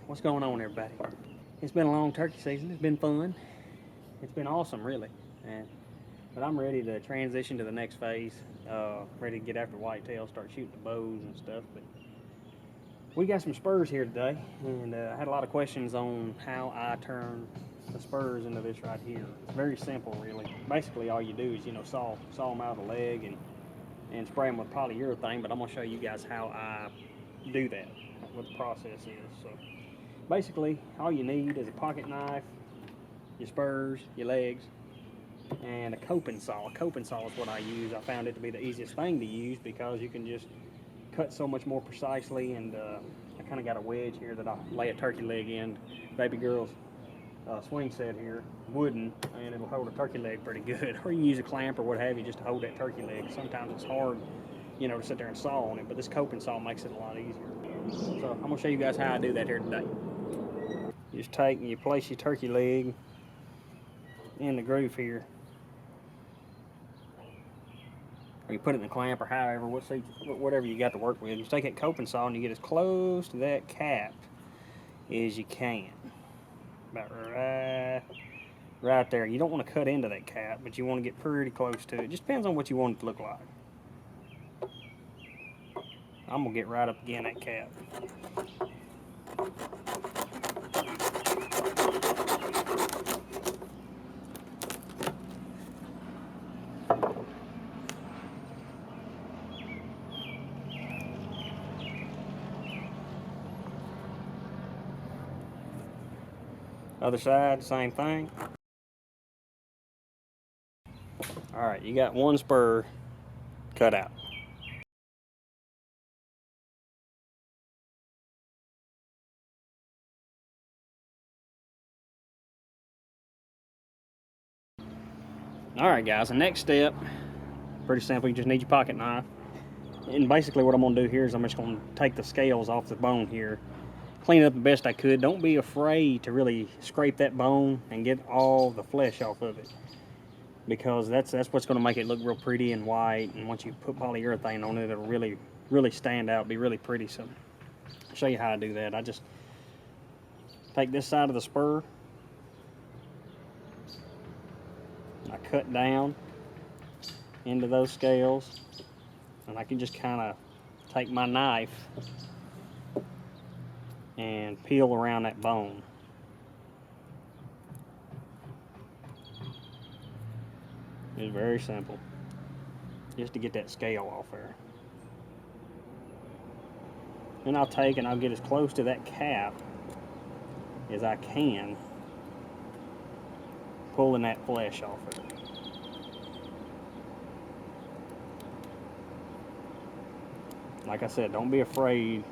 What's going on, everybody? It's been a long turkey season. It's been fun. It's been awesome, really. And but I'm ready to transition to the next phase. Ready to get after whitetail, start shooting the bows and stuff. But we got some spurs here today, and I had a lot of questions on how I turn the spurs into this right here. It's very simple, really. Basically, all you do is saw them out of the leg and spray them with polyurethane. But I'm gonna show you guys how I do that, what the process is. So basically, all you need is a pocket knife, your spurs, your legs, and a coping saw. A coping saw is what I use. I found it to be the easiest thing to use because you can just cut so much more precisely. And I kind of got a wedge here that I lay a turkey leg in. Baby girl's swing set here, wooden, and it'll hold a turkey leg pretty good. Or you can use a clamp or what have you just to hold that turkey leg. Sometimes it's hard, to sit there and saw on it, but this coping saw makes it a lot easier. So I'm gonna show you guys how I do that here today. You just take and you place your turkey leg in the groove here, or you put it in the clamp, or however, whatever you got to work with. You take that coping saw and you get as close to that cap as you can, about right there. You don't want to cut into that cap, but you want to get pretty close to it. Just depends on what you want it to look like. I'm gonna get right up against that cap. Other side, same thing. Alright, you got one spur cut out. Alright guys, the next step, pretty simple. You just need your pocket knife. And basically what I'm going to do here is I'm just going to take the scales off the bone here. Clean it up the best I could. Don't be afraid to really scrape that bone and get all the flesh off of it, because that's what's going to make it look real pretty and white. And once you put polyurethane on it, it'll really stand out, be really pretty. So I'll show you how I do that. I just take this side of the spur, I cut down into those scales, and I can just kind of take my knife and peel around that bone. It's very simple, just to get that scale off there. Then I'll take and I'll get as close to that cap as I can, pulling that flesh off of it. Like I said, don't be afraid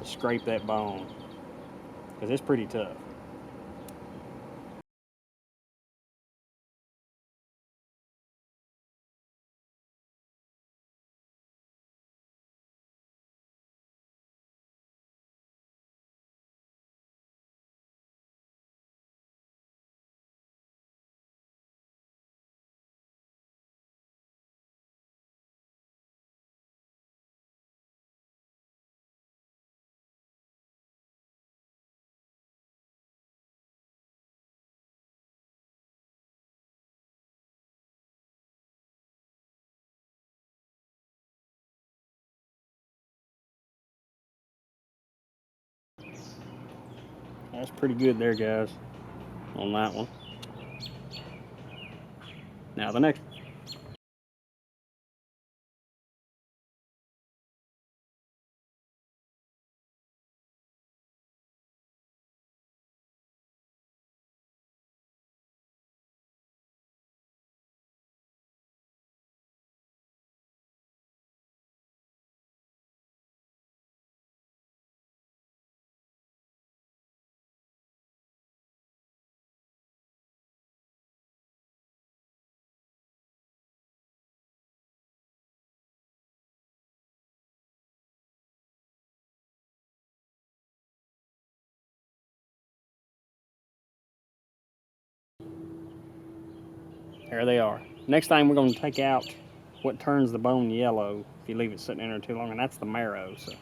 to scrape that bone, because it's pretty tough. That's pretty good there, guys, on that one. Now the next. There they are. Next thing, we're going to take out what turns the bone yellow if you leave it sitting in there too long, and that's the marrow. So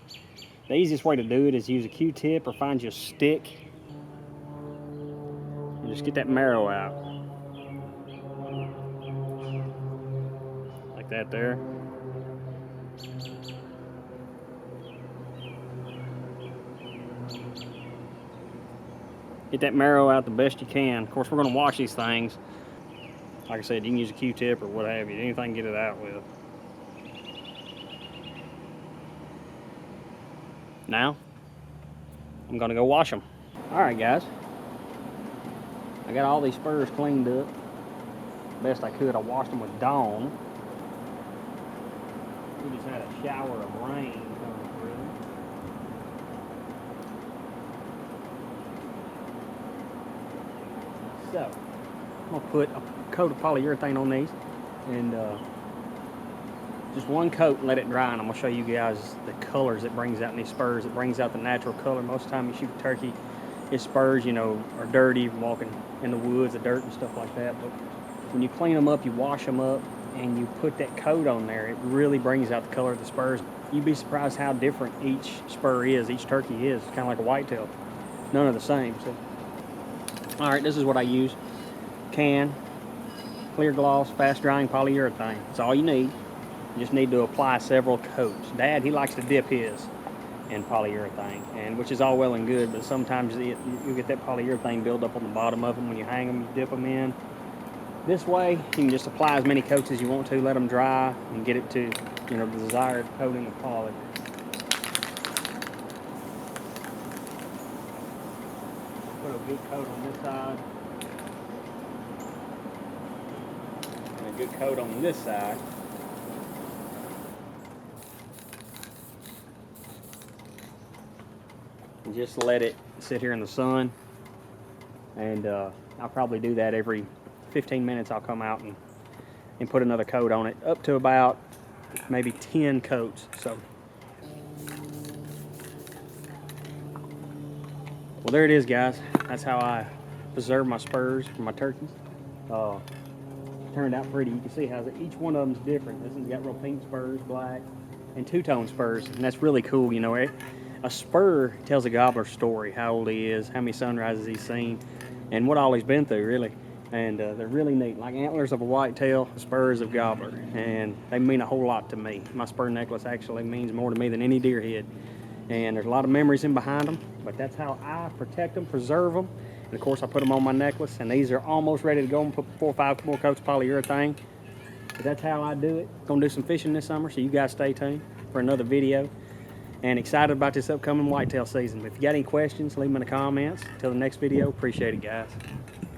The easiest way to do it is use a Q-tip or find you a stick and just get that marrow out. Like that there. Get that marrow out the best you can. Of course, we're going to wash these things. Like I said, you can use a Q-tip or what have you. Anything to get it out with. Now, I'm going to go wash them. Alright guys. I got all these spurs cleaned up. Best I could. I washed them with Dawn. We just had a shower of rain coming through. So, I'm going to put a coat of polyurethane on these, and just one coat and let it dry, and I'm going to show you guys the colors it brings out in these spurs. It brings out the natural color. Most of the time you shoot turkey, his spurs, you know, are dirty, walking in the woods, the dirt and stuff like that, but when you clean them up, you wash them up, and you put that coat on there, it really brings out the color of the spurs. You'd be surprised how different each spur is, each turkey is. It's kind of like a whitetail. None are the same. So, all right, this is what I use. Can, clear gloss, fast drying polyurethane. That's all you need. You just need to apply several coats. Dad, he likes to dip his in polyurethane, and which is all well and good, but sometimes you get that polyurethane build up on the bottom of them when you hang them, you dip them in. This way, you can just apply as many coats as you want to, let them dry, and get it to, you know, the desired coating of poly. Put a good coat on this side, and a good coat on this side. And just let it sit here in the sun, and I'll probably do that every 15 minutes. I'll come out and put another coat on it, up to about maybe 10 coats. So, well, there it is, guys. That's how I preserve my spurs for my turkeys. Turned out pretty. You can see how each one of them's different. This one's got real pink spurs, black, and two-tone spurs, and that's really cool. You know, a spur tells a gobbler story, how old he is, how many sunrises he's seen, and what all he's been through, really. And they're really neat, like antlers of a whitetail, spurs of gobbler, and they mean a whole lot to me. My spur necklace actually means more to me than any deer head, and there's a lot of memories in behind them, but that's how I protect them, preserve them, and of course I put them on my necklace, and these are almost ready to go. I'm gonna put 4 or 5 more coats of polyurethane, but that's how I do it. Gonna do some fishing this summer, so you guys stay tuned for another video, and excited about this upcoming whitetail season. If you got any questions, leave them in the comments. Until the next video, appreciate it, guys.